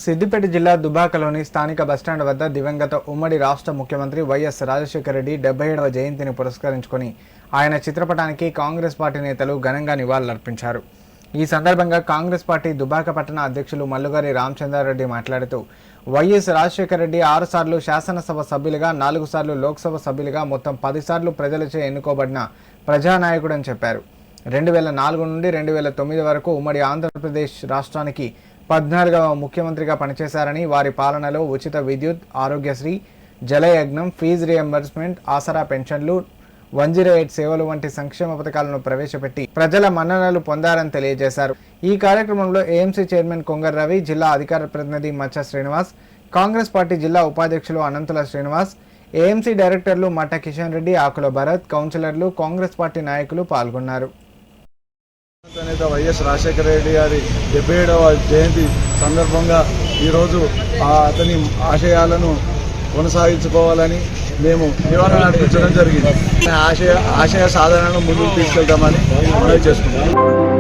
సిద్దిపేట జిల్లా దుబ్బాకలోని స్థానిక బస్టాండ్ వద్ద దివంగత ఉమ్మడి రాష్ట్ర ముఖ్యమంత్రి వైఎస్ రాజశేఖర రెడ్డి 77వ జయంతిని పురస్కరించుకొని ఆయన చిత్రపటానికి కాంగ్రెస్ పార్టీ నేతలు ఘనంగా నివాళులర్పించారు. ఈ సందర్భంగా కాంగ్రెస్ పార్టీ దుబ్బాక పట్టణ అధ్యక్షులు మల్లుగారి రామచంద్రారెడ్డి మాట్లాడుతూ వైఎస్ రాజశేఖర రెడ్డి 6 సార్లు శాసనసభ సభ్యులుగా, 4 సార్లు లోక్సభ సభ్యులుగా మొత్తం 10 సార్లు ప్రజలచే ఎన్నుకోబడిన ప్రజానాయకుడని చెప్పారు. 2004 నుండి 2009 వరకు ఉమ్మడి ఆంధ్రప్రదేశ్ రాష్ట్రానికి 14వ ముఖ్యమంత్రిగా పనిచేశారని, వారి పాలనలో ఉచిత విద్యుత్, ఆరోగ్యశ్రీ, జలయజ్ఞం, ఫీజు రియంబర్స్మెంట్, ఆసరా పెన్షన్లు, 108 సేవలు వంటి సంక్షేమ పథకాలను ప్రవేశపెట్టి ప్రజల మన్ననలు పొందారని తెలియజేశారు. ఈ కార్యక్రమంలో ఏఎంసీ చైర్మన్ కొంగర్ రవి, జిల్లా అధికార ప్రతినిధి మచ్చ శ్రీనివాస్, కాంగ్రెస్ పార్టీ జిల్లా ఉపాధ్యక్షులు అనంతుల శ్రీనివాస్, ఏఎంసీ డైరెక్టర్లు మట్ట కిషన్ రెడ్డి, ఆకుల భరత్, కౌన్సిలర్లు, కాంగ్రెస్ పార్టీ నాయకులు పాల్గొన్నారు. నేత వైఎస్ రాజశేఖర రెడ్డి గారి 77వ జయంతి సందర్భంగా ఈరోజు అతని ఆశయాలను కొనసాగించుకోవాలని మేము నివారణ అర్పించడం జరిగింది. ఆశయ సాధనను ముందుకు తీసుకెళ్తామని మనవి చేసుకుంటాం.